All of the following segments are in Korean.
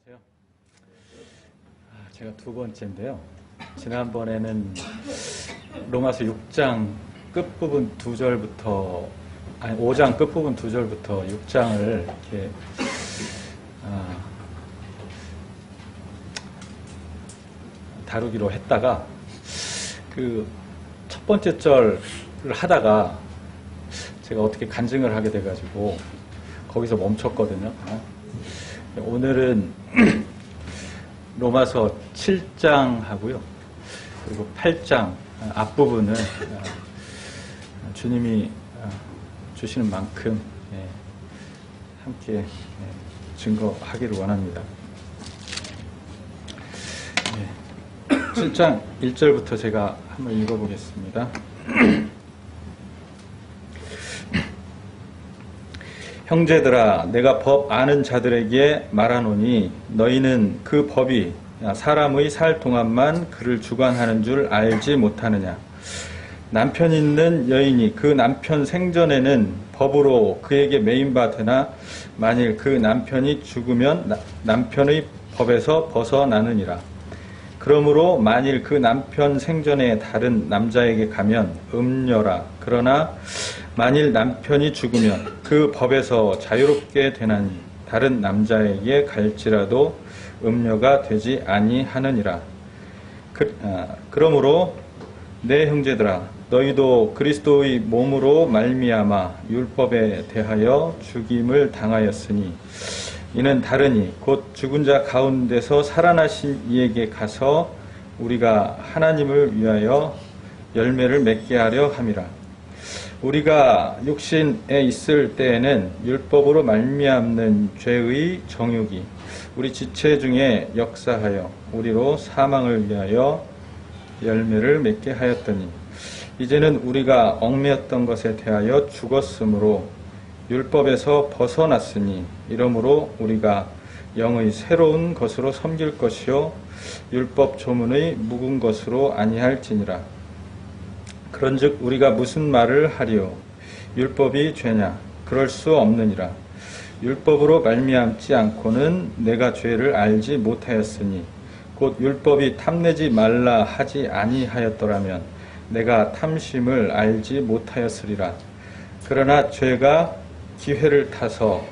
안녕하세요. 제가 두 번째인데요. 지난번에는 로마서 6장 끝부분 2절부터, 아니 5장 끝부분 2절부터 6장을 이렇게 다루기로 했다가 그 첫 번째 절을 하다가 제가 어떻게 간증을 하게 돼가지고 거기서 멈췄거든요. 오늘은 로마서 7장 하고요. 그리고 8장 앞부분을 주님이 주시는 만큼 함께 증거하기를 원합니다. 7장 1절부터 제가 한번 읽어보겠습니다. 형제들아, 내가 법 아는 자들에게 말하노니 너희는 그 법이 사람의 살 동안만 그를 주관하는 줄 알지 못하느냐. 남편 있는 여인이 그 남편 생전에는 법으로 그에게 매인바 되나 만일 그 남편이 죽으면 남편의 법에서 벗어나느니라. 그러므로 만일 그 남편 생전에 다른 남자에게 가면 음녀라. 그러나 만일 남편이 죽으면 그 법에서 자유롭게 되나니 다른 남자에게 갈지라도 음녀가 되지 아니하느니라. 그러므로 내 형제들아, 너희도 그리스도의 몸으로 말미암아 율법에 대하여 죽임을 당하였으니 이는 다르니 곧 죽은 자 가운데서 살아나신 이에게 가서 우리가 하나님을 위하여 열매를 맺게 하려 함이라. 우리가 육신에 있을 때에는 율법으로 말미암는 죄의 정욕이 우리 지체 중에 역사하여 우리로 사망을 위하여 열매를 맺게 하였더니 이제는 우리가 얽매였던 것에 대하여 죽었으므로 율법에서 벗어났으니 이러므로 우리가 영의 새로운 것으로 섬길 것이요 율법 조문의 묵은 것으로 아니할지니라. 그런즉 우리가 무슨 말을 하리요? 율법이 죄냐? 그럴 수 없느니라. 율법으로 말미암지 않고는 내가 죄를 알지 못하였으니 곧 율법이 탐내지 말라 하지 아니하였더라면 내가 탐심을 알지 못하였으리라. 그러나 죄가 기회를 타서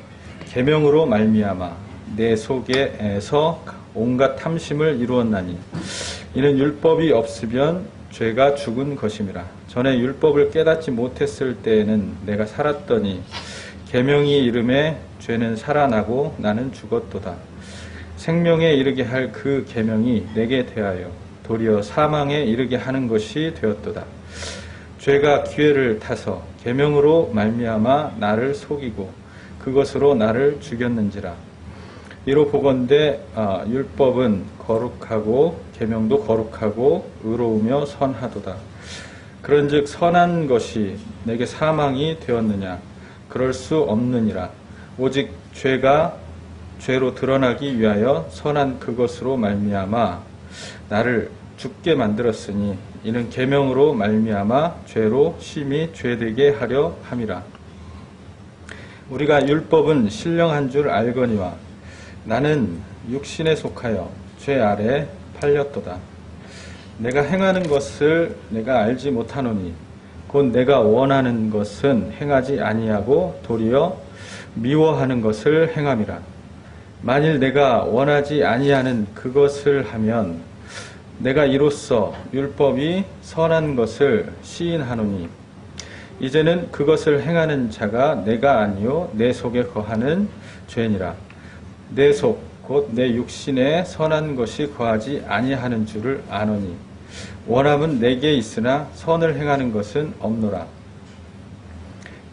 계명으로 말미암아 내 속에서 온갖 탐심을 이루었나니 이는 율법이 없으면 죄가 죽은 것임이라. 전에 율법을 깨닫지 못했을 때에는 내가 살았더니 계명이 이름에 죄는 살아나고 나는 죽었도다. 생명에 이르게 할 그 계명이 내게 대하여 도리어 사망에 이르게 하는 것이 되었도다. 죄가 기회를 타서 계명으로 말미암아 나를 속이고 그것으로 나를 죽였는지라. 이로 보건대 율법은 거룩하고 계명도 거룩하고 의로우며 선하도다. 그런즉 선한 것이 내게 사망이 되었느냐? 그럴 수 없느니라. 오직 죄가 죄로 드러나기 위하여 선한 그것으로 말미암아 나를 죽게 만들었으니 이는 계명으로 말미암아 죄로 심히 죄되게 하려 함이라. 우리가 율법은 신령한 줄 알거니와 나는 육신에 속하여 죄 아래 팔렸도다. 내가 행하는 것을 내가 알지 못하노니 곧 내가 원하는 것은 행하지 아니하고 도리어 미워하는 것을 행함이라. 만일 내가 원하지 아니하는 그것을 하면 내가 이로써 율법이 선한 것을 시인하노니 이제는 그것을 행하는 자가 내가 아니요 내 속에 거하는 죄니라. 내 속 곧 내 육신에 선한 것이 거하지 아니하는 줄을 아노니 원함은 내게 있으나 선을 행하는 것은 없노라.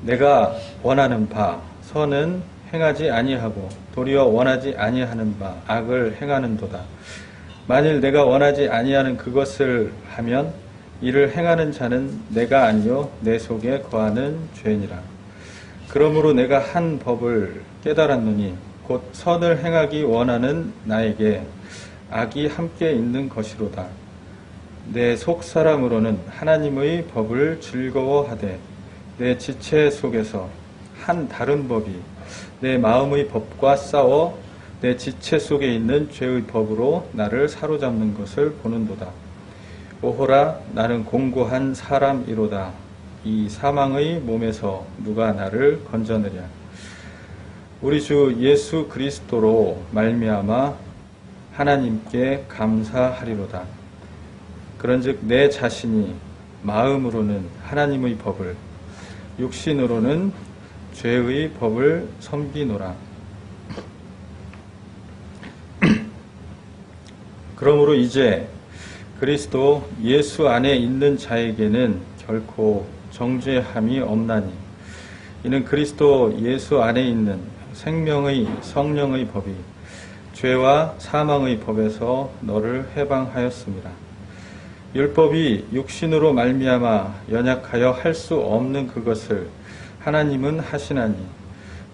내가 원하는 바 선은 행하지 아니하고 도리어 원하지 아니하는 바 악을 행하는도다. 만일 내가 원하지 아니하는 그것을 하면 이를 행하는 자는 내가 아니요 내 속에 거하는 죄니라. 그러므로 내가 한 법을 깨달았노니 곧 선을 행하기 원하는 나에게 악이 함께 있는 것이로다. 내 속사람으로는 하나님의 법을 즐거워하되 내 지체 속에서 한 다른 법이 내 마음의 법과 싸워 내 지체 속에 있는 죄의 법으로 나를 사로잡는 것을 보는도다. 오호라, 나는 공고한 사람이로다. 이 사망의 몸에서 누가 나를 건져내랴. 우리 주 예수 그리스도로 말미암아 하나님께 감사하리로다. 그런즉 내 자신이 마음으로는 하나님의 법을, 육신으로는 죄의 법을 섬기노라. 그러므로 이제 그리스도 예수 안에 있는 자에게는 결코 정죄함이 없나니, 이는 그리스도 예수 안에 있는 생명의 성령의 법이 죄와 사망의 법에서 너를 해방하였습니다. 율법이 육신으로 말미암아 연약하여 할 수 없는 그것을 하나님은 하시나니,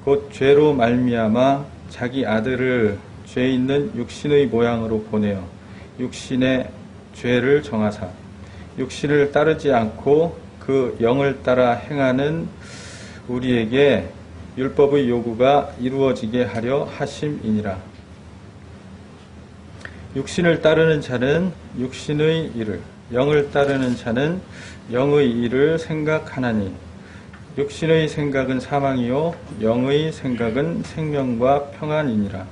곧 죄로 말미암아 자기 아들을 죄 있는 육신의 모양으로 보내어 육신의 죄를 정하사 육신을 따르지 않고 그 영을 따라 행하는 우리에게 율법의 요구가 이루어지게 하려 하심이니라. 육신을 따르는 자는 육신의 일을, 영을 따르는 자는 영의 일을 생각하나니, 육신의 생각은 사망이요 영의 생각은 생명과 평안이니라.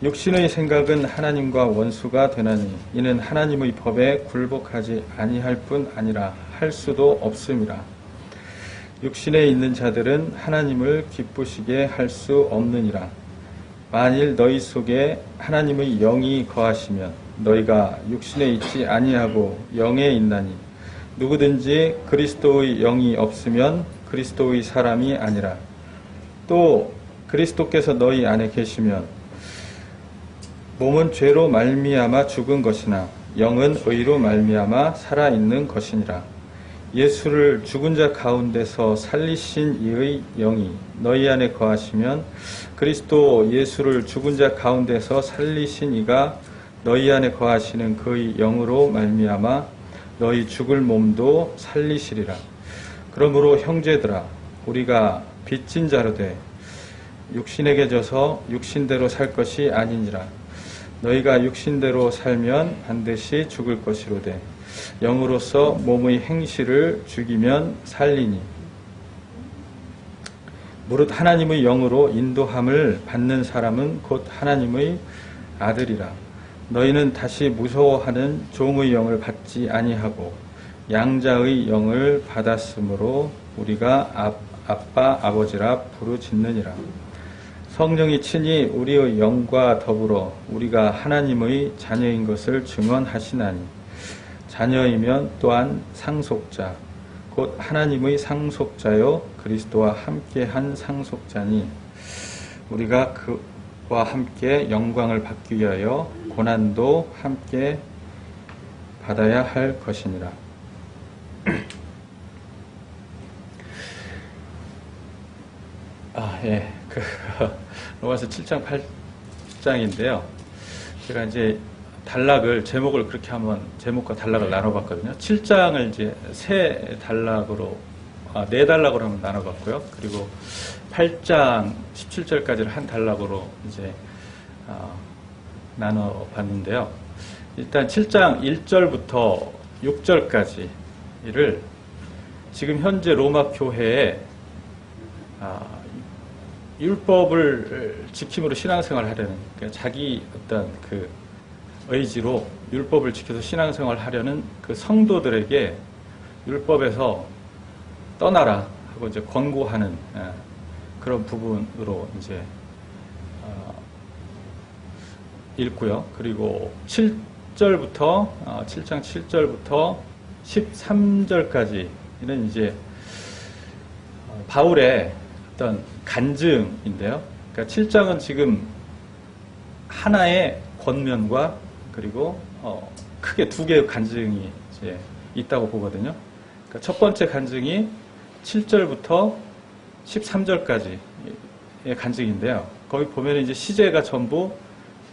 육신의 생각은 하나님과 원수가 되나니, 이는 하나님의 법에 굴복하지 아니할 뿐 아니라 할 수도 없음이라. 육신에 있는 자들은 하나님을 기쁘시게 할 수 없느니라. 만일 너희 속에 하나님의 영이 거하시면 너희가 육신에 있지 아니하고 영에 있나니, 누구든지 그리스도의 영이 없으면 그리스도의 사람이 아니라. 또 그리스도께서 너희 안에 계시면 몸은 죄로 말미암아 죽은 것이나 영은 의로 말미암아 살아있는 것이니라. 예수를 죽은 자 가운데서 살리신 이의 영이 너희 안에 거하시면 그리스도 예수를 죽은 자 가운데서 살리신 이가 너희 안에 거하시는 그의 영으로 말미암아 너희 죽을 몸도 살리시리라. 그러므로 형제들아, 우리가 빚진 자로 돼 육신에게 져서 육신대로 살 것이 아니니라. 너희가 육신대로 살면 반드시 죽을 것이로되 영으로서 몸의 행실을 죽이면 살리니, 무릇 하나님의 영으로 인도함을 받는 사람은 곧 하나님의 아들이라. 너희는 다시 무서워하는 종의 영을 받지 아니하고 양자의 영을 받았으므로 우리가 아빠 아버지라 부르짖느니라. 성령이 친히 우리의 영과 더불어 우리가 하나님의 자녀인 것을 증언하시나니, 자녀이면 또한 상속자, 곧 하나님의 상속자요 그리스도와 함께한 상속자니, 우리가 그와 함께 영광을 받기 위하여 고난도 함께 받아야 할 것이니라. 로마서 7장 8장인데요. 제가 이제 단락을, 제목을 그렇게 한번 제목과 단락을 나눠봤거든요. 7장을 이제 세 단락으로, 네 단락으로 한번 나눠봤고요. 그리고 8장 17절까지를 한 단락으로 이제 나눠봤는데요. 일단 7장 1절부터 6절까지를 지금 현재 로마 교회에 율법을 지킴으로 신앙생활을 하려는, 그러니까 자기 어떤 그 의지로 율법을 지켜서 신앙생활을 하려는 그 성도들에게 율법에서 떠나라 하고 이제 권고하는 그런 부분으로 이제 읽고요. 그리고 7절부터 7장 7절부터 13절까지는 이제 바울의 어떤 간증인데요. 그러니까 7장은 지금 하나의 권면과 그리고 크게 두 개의 간증이 이제 있다고 보거든요. 그러니까 첫 번째 간증이 7절부터 13절까지의 간증인데요. 거기 보면 이제 시제가 전부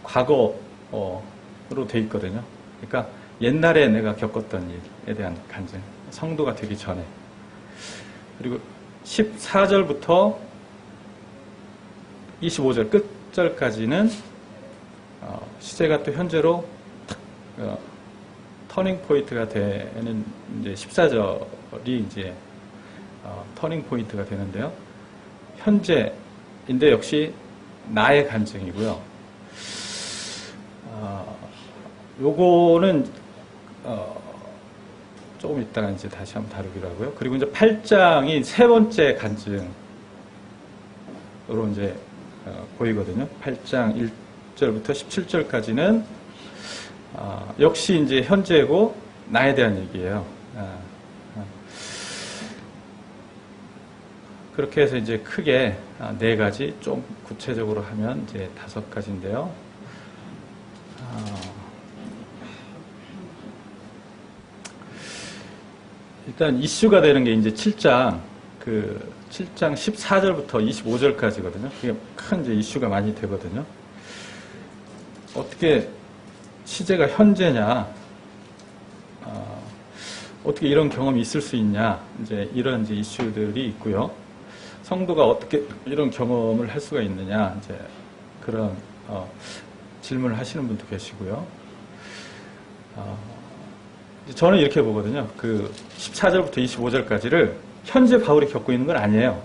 과거로 돼 있거든요. 그러니까 옛날에 내가 겪었던 일에 대한 간증, 성도가 되기 전에. 그리고 14절부터 25절 17절까지는 시제가 또 현재로 터닝 포인트가 되는 이제 14절이 이제 터닝 포인트가 되는데요. 현재인데 역시 나의 간증이고요. 요거는 조금 이따가 이제 다시 한번 다루기로 하고요. 그리고 이제 8장이 세 번째 간증으로 이제 보이거든요. 8장 1절부터 17절까지는 역시 이제 현재고 나에 대한 얘기예요. 그렇게 해서 이제 크게 네 가지, 좀 구체적으로 하면 이제 5가지인데요. 일단 이슈가 되는 게 이제 7장 14절부터 25절까지거든요. 그게 큰 이제 이슈가 많이 되거든요. 어떻게 시제가 현재냐, 어떻게 이런 경험이 있을 수 있냐, 이제 이런 이제 이슈들이 있고요. 성도가 어떻게 이런 경험을 할 수가 있느냐, 이제 그런 질문을 하시는 분도 계시고요. 저는 이렇게 보거든요. 그 14절부터 25절까지를 현재 바울이 겪고 있는 건 아니에요.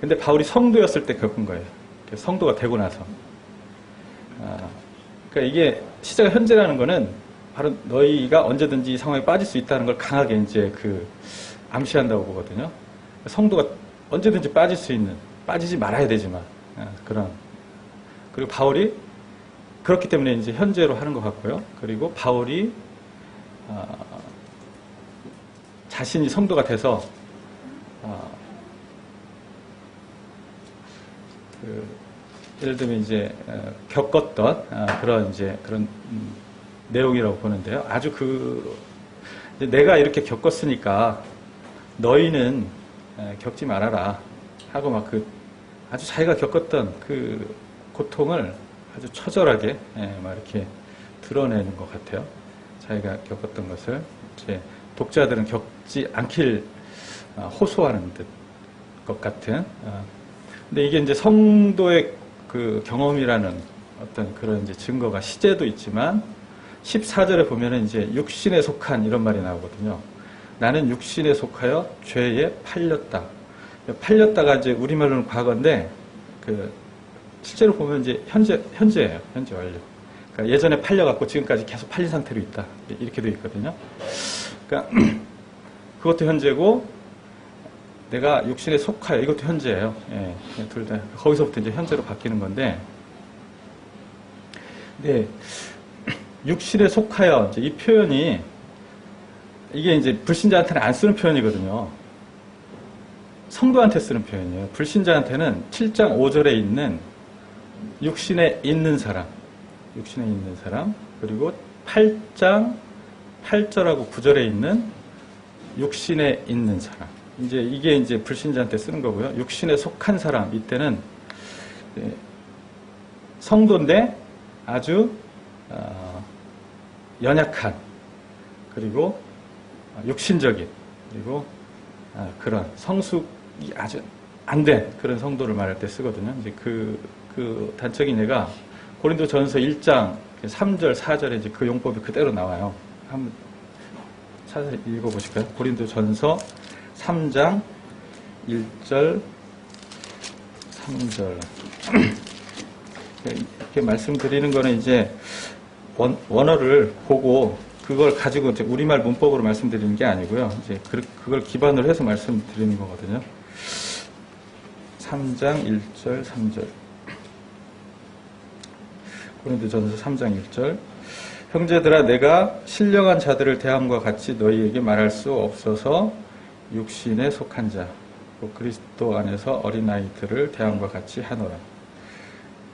근데 바울이 성도였을 때 겪은 거예요. 성도가 되고 나서. 그러니까 이게 시제가 현재라는 거는 바로 너희가 언제든지 이 상황에 빠질 수 있다는 걸 강하게 이제 암시한다고 보거든요. 성도가 언제든지 빠질 수 있는, 빠지지 말아야 되지만 그런. 그리고 바울이 그렇기 때문에 이제 현재로 하는 것 같고요. 그리고 바울이 자신이 성도가 돼서 예를 들면 이제 겪었던 그런 내용이라고 보는데요. 아주 내가 이렇게 겪었으니까 너희는 겪지 말아라 하고 막 아주 자기가 겪었던 그 고통을 아주 처절하게 막 이렇게 드러내는 것 같아요. 자기가 겪었던 것을 이제 독자들은 겪지 않길 호소하는 것 같은. 근데 이게 이제 성도의 그 경험이라는 어떤 그런 이제 증거가 시제도 있지만 14절에 보면은 이제 육신에 속한 이런 말이 나오거든요. 나는 육신에 속하여 죄에 팔렸다. 팔렸다가 이제 우리말로는 과거인데 실제로 보면 이제 현재예요. 현재 완료. 그러니까 예전에 팔려갖고 지금까지 계속 팔린 상태로 있다. 이렇게 되어 있거든요. 그러니까 그것도 현재고 내가 육신에 속하여 이것도 현재예요. 예, 둘 다 거기서부터 이제 현재로 바뀌는 건데, 네, 육신에 속하여 이제 이 표현이 이게 이제 불신자한테는 안 쓰는 표현이거든요. 성도한테 쓰는 표현이에요. 불신자한테는 7장 5절에 있는 육신에 있는 사람, 그리고 8장 8절하고 9절에 있는 육신에 있는 사람. 이게 이제 불신자한테 쓰는 거고요. 육신에 속한 사람, 이때는 성도인데 아주 연약한, 그리고 육신적인, 그리고 그런 성숙이 아주 안 된 그런 성도를 말할 때 쓰거든요. 이제 그 단적인 예가 고린도전서 1장 3절, 4절에 이제 그 용법이 그대로 나와요. 한번 찾아 읽어보실까요? 고린도전서 3장 1절, 3절. 이렇게 말씀드리는 거는 이제 원어를 보고 그걸 가지고 이제 우리말 문법으로 말씀드리는 게 아니고요. 이제 그걸 기반으로 해서 말씀드리는 거거든요. 3장 1절, 3절. 고린도전서 3장 1절. 형제들아, 내가 신령한 자들을 대함과 같이 너희에게 말할 수 없어서 육신에 속한 자, 또 그리스도 안에서 어린아이들을 대함과 같이 하노라.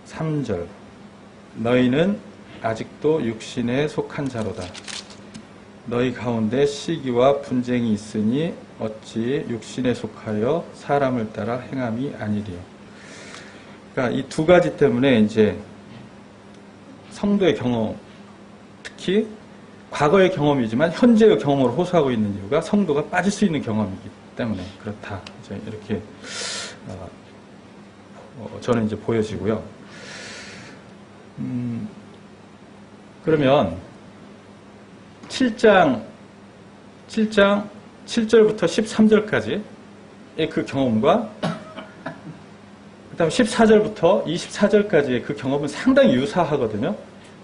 3절. 너희는 아직도 육신에 속한 자로다. 너희 가운데 시기와 분쟁이 있으니 어찌 육신에 속하여 사람을 따라 행함이 아니리요. 그러니까 이 두 가지 때문에 이제 성도의 경험, 특히 과거의 경험이지만 현재의 경험으로 호소하고 있는 이유가 성도가 빠질 수 있는 경험이기 때문에 그렇다. 이제 이렇게 저는 이제 보여지고요. 그러면 7장 7절부터 13절까지의 그 경험과 그 다음에 14절부터 24절까지의 그 경험은 상당히 유사하거든요.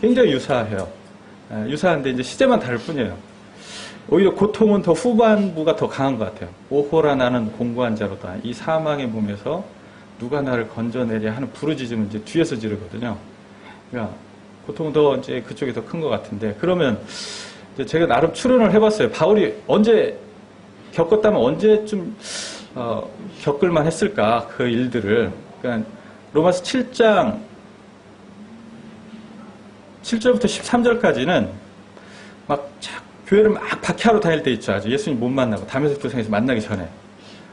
굉장히 유사해요. 유사한데 이제 시제만 다를 뿐이에요. 오히려 고통은 더 후반부가 더 강한 것 같아요. 오호라 나는 공고한 자로다. 이 사망의 몸에서 누가 나를 건져내랴 하는 부르짖음은 이제 뒤에서 지르거든요. 그러니까 고통은 더 이제 그쪽이 더 큰 것 같은데, 그러면 이제 제가 나름 추론을 해봤어요. 바울이 언제 겪었다면 언제쯤 겪을만 했을까, 그 일들을. 그러니까 로마서 7장 7절부터 13절까지는 막 교회를 막 박해하러 다닐 때 있죠. 아주 예수님 못 만나고 다메섹 도상에서 만나기 전에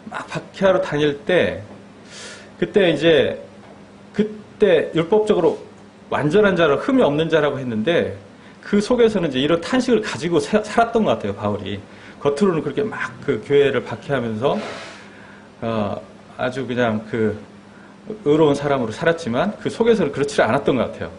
막 박해하러 다닐 때, 그때 율법적으로 완전한 자로 흠이 없는 자라고 했는데, 그 속에서는 이제 이런 탄식을 가지고 살았던 것 같아요, 바울이. 겉으로는 그렇게 막 그 교회를 박해하면서 아주 그냥 그 의로운 사람으로 살았지만 그 속에서는 그렇지 않았던 것 같아요.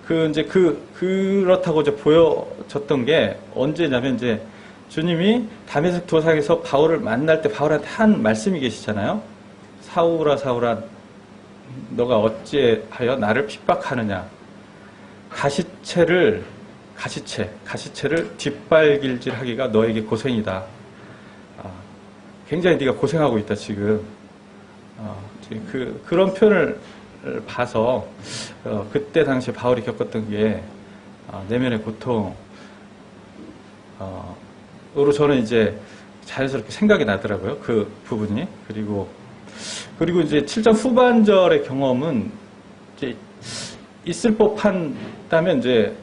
그렇다고 이제 보여졌던 게 언제냐면, 이제 주님이 다메섹 도상에서 바울을 만날 때 바울한테 한 말씀이 계시잖아요. 사울아, 사울아, 너가 어찌하여 나를 핍박하느냐. 가시체를 뒷발길질하기가 너에게 고생이다. 굉장히 네가 고생하고 있다 지금. 그런 표현을 봐서 그때 당시에 바울이 겪었던 게 내면의 고통으로 저는 이제 자연스럽게 생각이 나더라고요. 그 부분이. 그리고 이제 7장 후반절의 경험은 이제 있을 법한다면 이제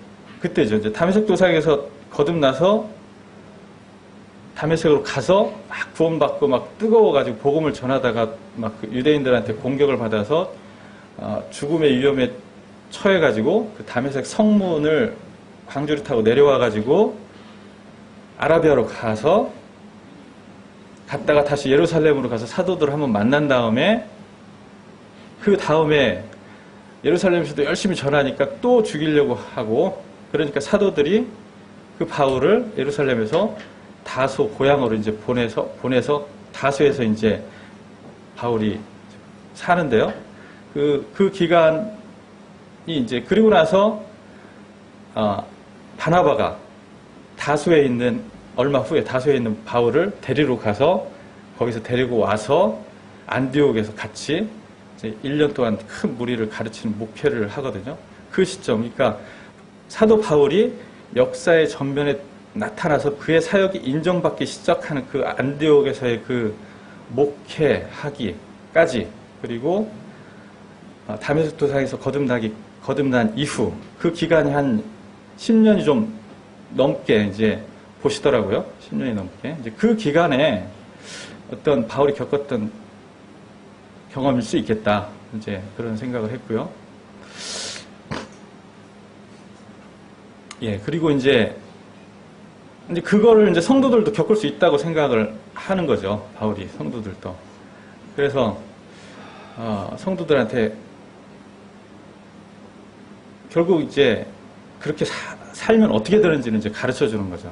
그때죠. 이제 다메섹 도상에서 거듭나서 다메섹으로 가서 막 구원받고 막 뜨거워가지고 복음을 전하다가 막 유대인들한테 공격을 받아서 죽음의 위험에 처해가지고 그 다메섹 성문을 광주를 타고 내려와가지고 아라비아로 갔다가 다시 예루살렘으로 가서 사도들을 한번 만난 다음에, 그 다음에 예루살렘에서도 열심히 전하니까 또 죽이려고 하고, 그러니까 사도들이 그 바울을 예루살렘에서 다소 고향으로 이제 보내서 다소에서 이제 바울이 사는데요. 그 기간이 이제, 그리고 나서 바나바가 얼마 후에 다소에 있는 바울을 데리러 가서 거기서 데리고 와서 안디옥에서 같이 이제 1년 동안 큰 무리를 가르치는 목회를 하거든요. 그 시점, 그러니까 사도 바울이 역사의 전면에 나타나서 그의 사역이 인정받기 시작하는 그 안디옥에서의 그 목회하기까지, 그리고 다메섹 도상에서 거듭난 이후 그 기간이 한 10년이 좀 넘게 이제 보시더라고요. 10년이 넘게. 이제 그 기간에 어떤 바울이 겪었던 경험일 수 있겠다. 이제 그런 생각을 했고요. 예, 그리고 이제 그거를 이제 성도들도 겪을 수 있다고 생각을 하는 거죠. 바울이, 성도들도. 그래서 성도들한테 결국 이제 그렇게 살면 어떻게 되는지는 이제 가르쳐 주는 거죠.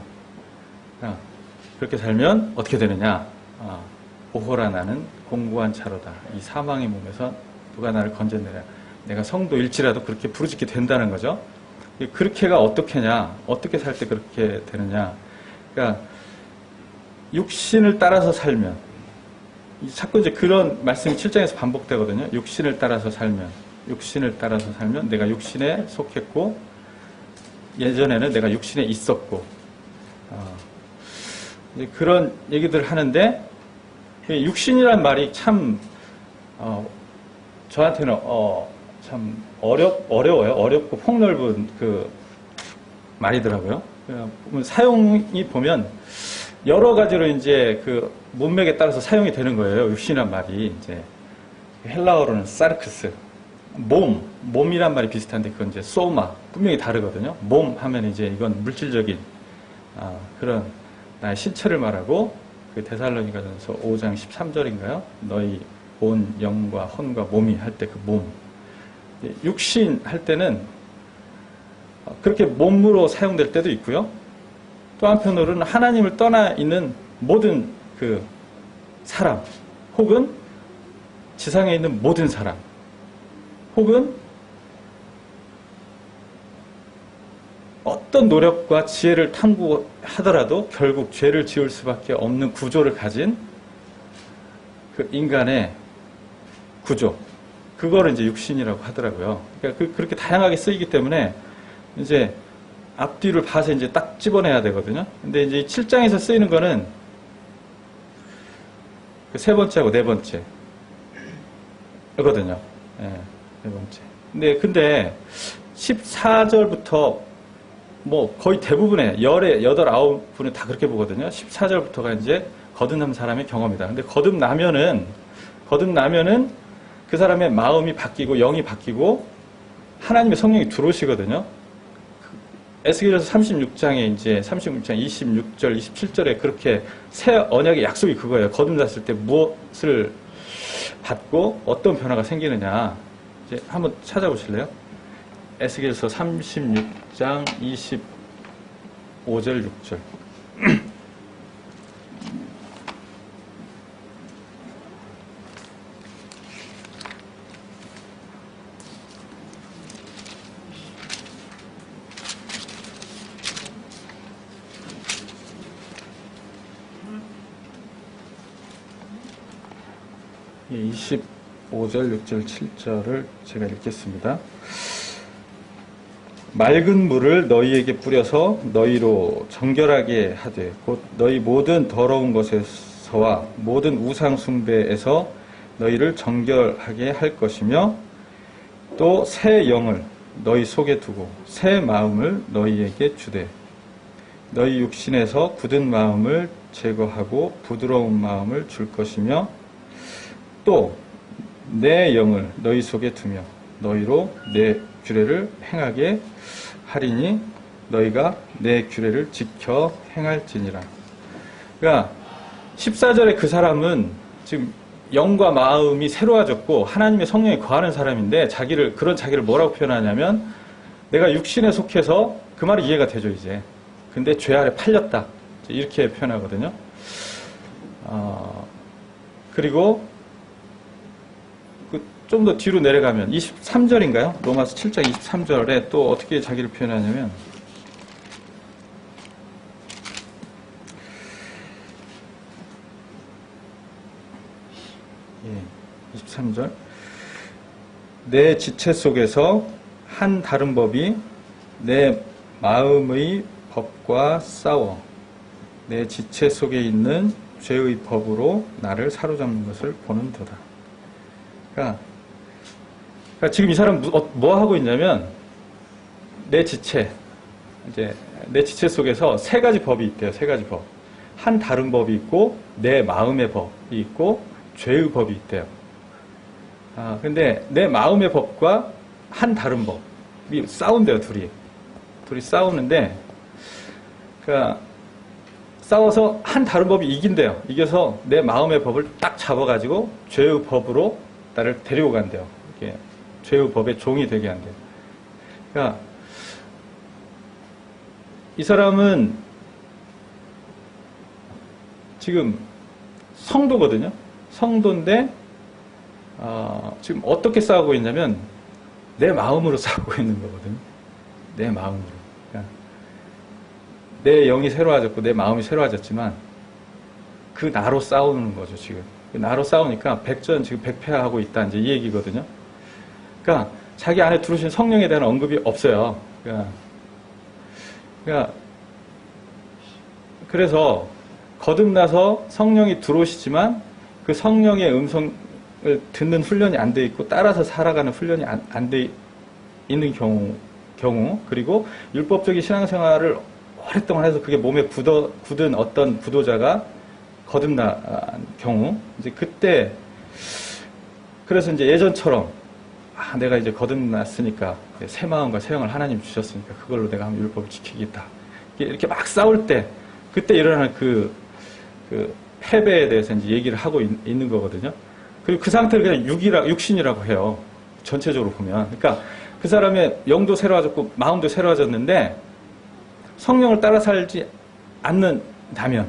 그렇게 살면 어떻게 되느냐. 오호라 나는 공고한 자로다. 이 사망의 몸에서 누가 나를 건져내랴. 내가 성도일지라도 그렇게 부르짖게 된다는 거죠. 그렇게가 어떻게냐, 어떻게 살 때 그렇게 되느냐. 그러니까 육신을 따라서 살면, 자꾸 이제 그런 말씀이 7장에서 반복되거든요. 육신을 따라서 살면 내가 육신에 속했고, 예전에는 내가 육신에 있었고, 이제 그런 얘기들을 하는데, 육신이란 말이 참 저한테는 참 어려워요. 어렵고 폭넓은 그 말이더라고요. 사용이 보면 여러 가지로 이제 그 문맥에 따라서 사용이 되는 거예요. 육신이란 말이 이제 헬라어로는 사르크스, 몸이란 말이 비슷한데 그건 이제 소마, 분명히 다르거든요. 몸 하면 이제 이건 물질적인 그런 나의 신체를 말하고, 그 데살로니가전서 5장 13절인가요? 너희 온 영과 혼과 몸이 할 때 그 몸. 육신 할 때는 그렇게 몸으로 사용될 때도 있고요. 또 한편으로는 하나님을 떠나 있는 모든 그 사람, 혹은 지상에 있는 모든 사람, 혹은 어떤 노력과 지혜를 탐구하더라도 결국 죄를 지을 수밖에 없는 구조를 가진 그 인간의 구조, 그거를 이제 육신이라고 하더라고요. 그러니까 그렇게 다양하게 쓰이기 때문에 이제 앞뒤를 봐서 이제 딱 집어내야 되거든요. 근데 이제 7장에서 쓰이는 거는 그 세 번째하고 네 번째거든요. 네 번째. 근데 14절부터 뭐 거의 대부분의 열의 8, 9분은 다 그렇게 보거든요. 14절부터가 이제 거듭난 사람의 경험이다. 근데 거듭나면은 그 사람의 마음이 바뀌고 영이 바뀌고 하나님의 성령이 들어오시거든요. 에스겔서 36장에 이제 36장 26절, 27절에 그렇게 새 언약의 약속이 그거예요. 거듭났을 때 무엇을 받고 어떤 변화가 생기느냐. 이제 한번 찾아보실래요? 에스겔서 36장 25절, 6절. 예, 25절, 6절, 7절을 제가 읽겠습니다. 맑은 물을 너희에게 뿌려서 너희로 정결하게 하되 곧 너희 모든 더러운 것에서와 모든 우상 숭배에서 너희를 정결하게 할 것이며 또 새 영을 너희 속에 두고 새 마음을 너희에게 주되 너희 육신에서 굳은 마음을 제거하고 부드러운 마음을 줄 것이며 또 내 영을 너희 속에 두며 너희로 내 규례를 행하게 하리니 너희가 내 규례를 지켜 행할지니라. 그러니까 14절에 그 사람은 지금 영과 마음이 새로워졌고 하나님의 성령이 거하는 사람인데 그런 자기를 뭐라고 표현하냐면 내가 육신에 속해서 그 말이 이해가 되죠 이제. 근데 죄 아래 팔렸다 이렇게 표현하거든요. 그리고 좀 더 뒤로 내려가면 23절인가요? 로마서 7장 23절에 또 어떻게 자기를 표현하냐면 예, 23절 내 지체 속에서 한 다른 법이 내 마음의 법과 싸워 내 지체 속에 있는 죄의 법으로 나를 사로잡는 것을 보는도다. 그러니까 지금 이 사람 뭐 하고 있냐면 내 지체 속에서 세 가지 법이 있대요. 세 가지 법. 한 다른 법이 있고 내 마음의 법이 있고 죄의 법이 있대요. 근데 내 마음의 법과 한 다른 법이 싸운대요. 둘이 싸우는데 그러니까 싸워서 한 다른 법이 이긴대요. 이겨서 내 마음의 법을 딱 잡아가지고 죄의 법으로 나를 데리고 간대요. 이렇게 죄의 법의 종이 되게 한대요. 그러니까 이 사람은 지금 성도거든요. 성도인데 지금 어떻게 싸우고 있냐면 내 마음으로 싸우고 있는 거거든요. 내 마음으로. 그러니까 내 영이 새로워졌고 내 마음이 새로워졌지만 그 나로 싸우는 거죠 지금. 그 나로 싸우니까 백전 지금 백패하고 있다 이제 이 얘기거든요. 그러니까 자기 안에 들어오신 성령에 대한 언급이 없어요. 그래서 거듭나서 성령이 들어오시지만 그 성령의 음성을 듣는 훈련이 안 돼 있고 따라서 살아가는 훈련이 안 돼 있는 경우 그리고 율법적인 신앙생활을 오랫동안 해서 그게 몸에 굳은 어떤 부도자가 거듭난 경우 이제 그때 그래서 이제 예전처럼 내가 이제 거듭났으니까 새 마음과 새 영을 하나님 주셨으니까 그걸로 내가 한번 율법을 지키겠다 이렇게 막 싸울 때 그때 일어나는 그 패배에 대해서 이제 얘기를 하고 있는 거거든요. 그리고 그 상태를 그냥 육신이라고 해요. 전체적으로 보면. 그러니까 그 사람의 영도 새로워졌고 마음도 새로워졌는데 성령을 따라 살지 않는다면,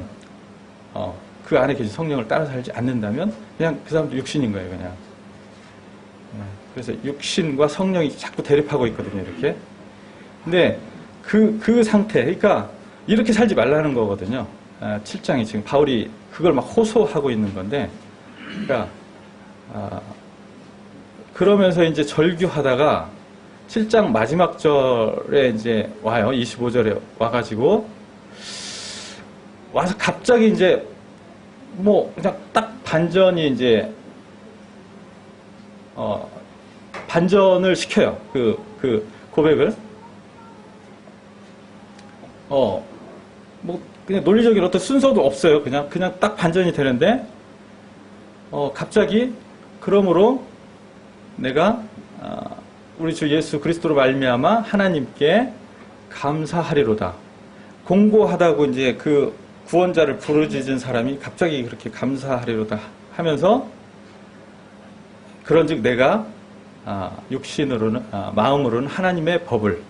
그 안에 계신 성령을 따라 살지 않는다면 그냥 그 사람도 육신인 거예요, 그냥. 그래서 육신과 성령이 자꾸 대립하고 있거든요, 이렇게. 근데 그 상태, 그러니까 이렇게 살지 말라는 거거든요. 7장이 지금 바울이 그걸 막 호소하고 있는 건데, 그러니까 그러면서 이제 절규하다가 7장 마지막 절에 이제 와요. 25절에 와가지고 와서 갑자기 이제 뭐 그냥 딱 반전이 이제 반전을 시켜요. 그 고백을. 뭐 그냥 논리적인 어떤 순서도 없어요. 그냥 딱 반전이 되는데 갑자기 그러므로 내가 우리 주 예수 그리스도로 말미암아 하나님께 감사하리로다. 공고하다고 이제 그 구원자를 부르짖은 사람이 갑자기 그렇게 감사하리로다 하면서 그런즉 내가 육신으로는 마음으로는 하나님의 법을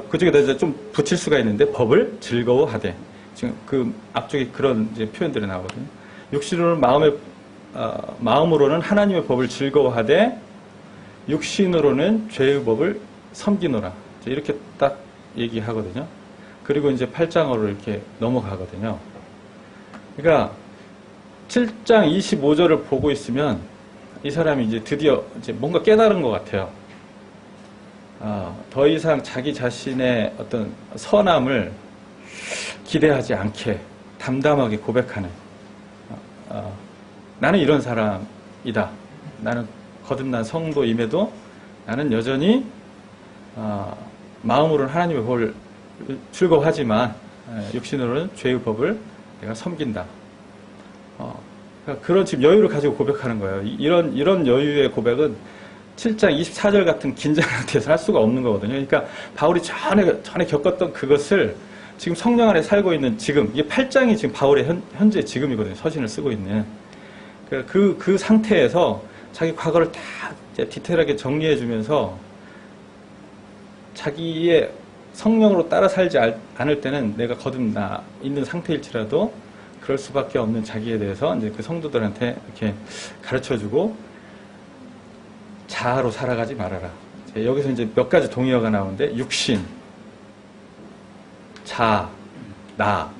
그쪽에다 이제 좀 붙일 수가 있는데 법을 즐거워하되 지금 그 앞쪽에 그런 이제 표현들이 나오거든요. 육신으로는 마음으로는 하나님의 법을 즐거워하되 육신으로는 죄의 법을 섬기노라. 이렇게 딱 얘기하거든요. 그리고 이제 8장으로 이렇게 넘어가거든요. 그러니까 7장 25절을 보고 있으면 이 사람이 이제 드디어 이제 뭔가 깨달은 것 같아요. 더 이상 자기 자신의 어떤 선함을 기대하지 않게 담담하게 고백하는, 나는 이런 사람이다. 나는 거듭난 성도임에도 나는 여전히 마음으로는 하나님의 법을 즐거워하지만 육신으로는 죄의 법을 내가 섬긴다. 그러니까 그런 지금 여유를 가지고 고백하는 거예요. 이런 여유의 고백은 7장 24절 같은 긴장 상태에서 할 수가 없는 거거든요. 그러니까 바울이 전에 겪었던 그것을 지금 성령 안에 살고 있는 지금, 이게 8장이 지금 바울의 현재 지금이거든요. 서신을 쓰고 있는. 그 상태에서 자기 과거를 다 디테일하게 정리해 주면서 자기의 성령으로 따라 살지 않을 때는 내가 거듭나 있는 상태일지라도 그럴 수밖에 없는 자기에 대해서 이제 그 성도들한테 이렇게 가르쳐 주고 자아로 살아가지 말아라. 여기서 이제 몇 가지 동의어가 나오는데 육신, 자, 나,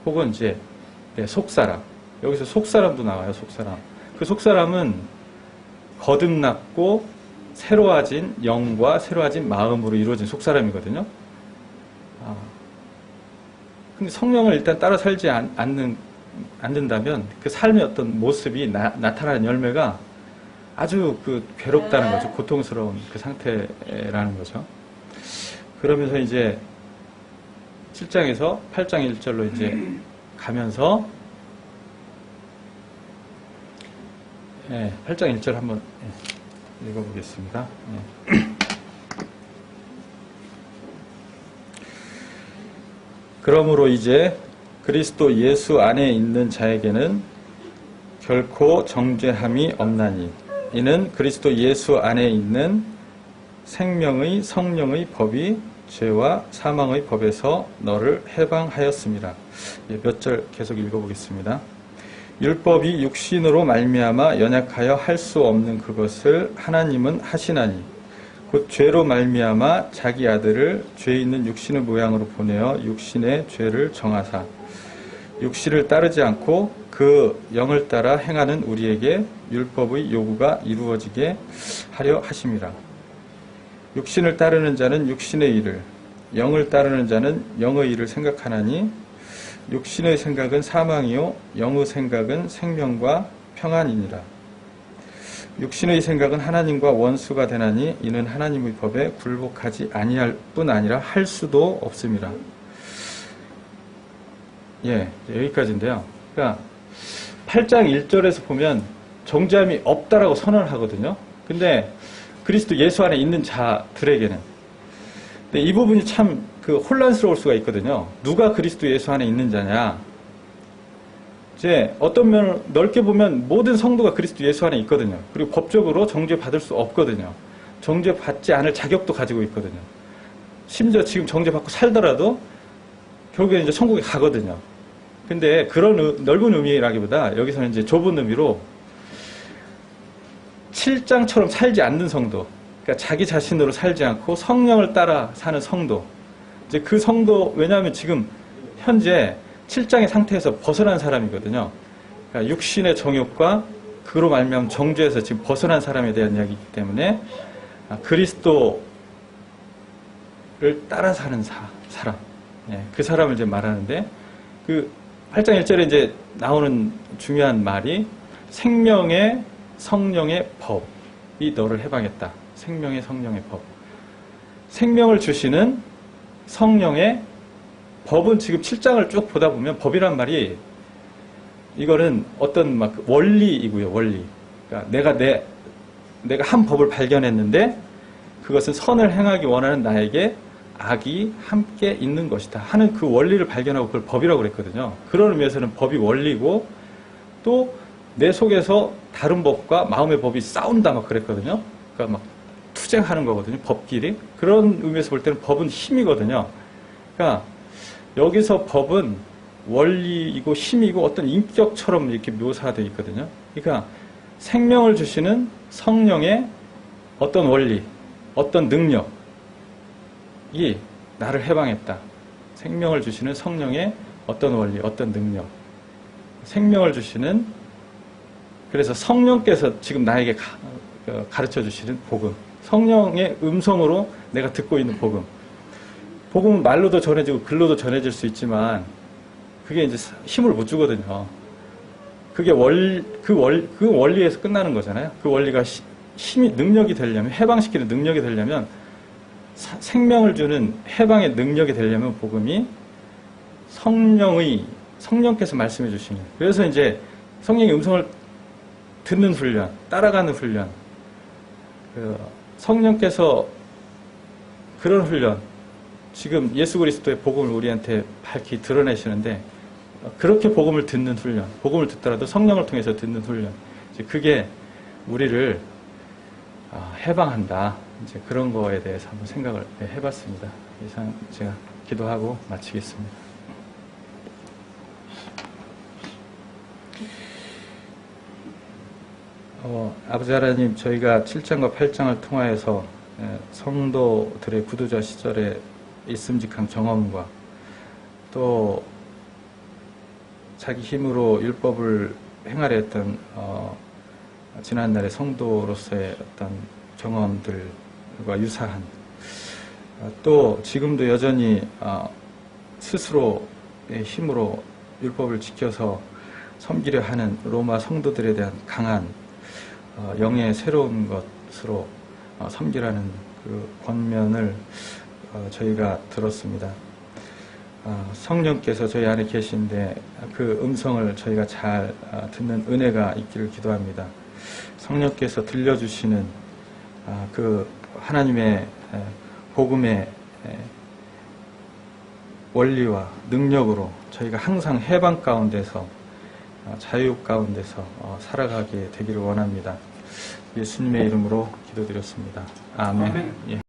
혹은 이제 속사람. 여기서 속사람도 나와요. 속사람. 그 속사람은 거듭났고 새로워진 영과 새로워진 마음으로 이루어진 속사람이거든요. 근데 성령을 일단 따라 살지 않는다면 그 삶의 어떤 모습이 나타나는 열매가 아주 괴롭다는 거죠. 고통스러운 그 상태라는 거죠. 그러면서 이제 7장에서 8장 1절로 이제 가면서 8장 1절 한번 읽어보겠습니다. 그러므로 이제 그리스도 예수 안에 있는 자에게는 결코 정죄함이 없나니 이는 그리스도 예수 안에 있는 생명의 성령의 법이 죄와 사망의 법에서 너를 해방하였습니다. 몇 절 계속 읽어보겠습니다. 율법이 육신으로 말미암아 연약하여 할 수 없는 그것을 하나님은 하시나니 곧 죄로 말미암아 자기 아들을 죄 있는 육신의 모양으로 보내어 육신의 죄를 정하사 육신을 따르지 않고 그 영을 따라 행하는 우리에게 율법의 요구가 이루어지게 하려 하심이라. 육신을 따르는 자는 육신의 일을, 영을 따르는 자는 영의 일을 생각하나니 육신의 생각은 사망이요 영의 생각은 생명과 평안이니라. 육신의 생각은 하나님과 원수가 되나니 이는 하나님의 법에 굴복하지 아니할 뿐 아니라 할 수도 없습니다. 여기까지인데요. 그러니까 8장 1절에서 보면 정죄함이 없다라고 선언을 하거든요. 근데 그리스도 예수 안에 있는 자들에게는, 근데 이 부분이 참 혼란스러울 수가 있거든요. 누가 그리스도 예수 안에 있는 자냐? 이제 어떤 면을 넓게 보면 모든 성도가 그리스도 예수 안에 있거든요. 그리고 법적으로 정죄 받을 수 없거든요. 정죄받지 않을 자격도 가지고 있거든요. 심지어 지금 정죄받고 살더라도 결국에 이제 천국에 가거든요. 근데 그런 넓은 의미라기보다 여기서는 이제 좁은 의미로 7장처럼 살지 않는 성도, 그러니까 자기 자신으로 살지 않고 성령을 따라 사는 성도. 이제 그 성도, 왜냐하면 지금 현재 7장의 상태에서 벗어난 사람이거든요. 그러니까 육신의 정욕과 그로 말미암은 정죄에서 지금 벗어난 사람에 대한 이야기이기 때문에 그리스도를 따라 사는 사람, 그 사람을 이제 말하는데, 그 8장 1절에 이제 나오는 중요한 말이 생명의 성령의 법이 너를 해방했다. 생명의 성령의 법. 생명을 주시는 성령의 법은 지금 7장을 쭉 보다 보면 법이란 말이 이거는 어떤 막 원리이고요, 원리. 그러니까 내가 한 법을 발견했는데 그것은 선을 행하기 원하는 나에게 악이 함께 있는 것이다 하는 그 원리를 발견하고 그걸 법이라고 그랬거든요. 그런 의미에서는 법이 원리고 또 내 속에서 다른 법과 마음의 법이 싸운다 막 그랬거든요. 그러니까 막 투쟁하는 거거든요, 법끼리. 그런 의미에서 볼 때는 법은 힘이거든요. 그러니까 여기서 법은 원리이고 힘이고 어떤 인격처럼 이렇게 묘사되어 있거든요. 그러니까 생명을 주시는 성령의 어떤 원리, 어떤 능력이 나를 해방했다. 생명을 주시는 성령의 어떤 원리, 어떤 능력. 생명을 주시는, 그래서 성령께서 지금 나에게 가르쳐 주시는 복음. 성령의 음성으로 내가 듣고 있는 복음. 복음은 말로도 전해지고 글로도 전해질 수 있지만 그게 이제 힘을 못 주거든요. 그게 그 원리에서 끝나는 거잖아요. 그 원리가 힘이, 능력이 되려면, 해방시키는 능력이 되려면, 생명을 주는 해방의 능력이 되려면 복음이 성령께서 말씀해 주시는. 그래서 이제 성령의 음성을 듣는 훈련, 따라가는 훈련. 성령께서 그런 훈련, 지금 예수 그리스도의 복음을 우리한테 밝히 드러내시는데, 그렇게 복음을 듣는 훈련, 복음을 듣더라도 성령을 통해서 듣는 훈련, 이제 그게 우리를 해방한다. 이제 그런 거에 대해서 한번 생각을 해봤습니다. 이상 제가 기도하고 마치겠습니다. 아버지 하나님, 저희가 7장과 8장을 통하여서 성도들의 구두자 시절의 있음직한 경험과 또 자기 힘으로 율법을 행하려 했던 지난날의 성도로서의 어떤 경험들과 유사한, 또 지금도 여전히 스스로의 힘으로 율법을 지켜서 섬기려 하는 로마 성도들에 대한 강한 영의 새로운 것으로 섬기라는 그 권면을 저희가 들었습니다. 성령께서 저희 안에 계신데 그 음성을 저희가 잘 듣는 은혜가 있기를 기도합니다. 성령께서 들려주시는 그 하나님의 복음의 원리와 능력으로 저희가 항상 해방 가운데서, 자유 가운데서 살아가게 되기를 원합니다. 예수님의 이름으로 기도드렸습니다. 아멘.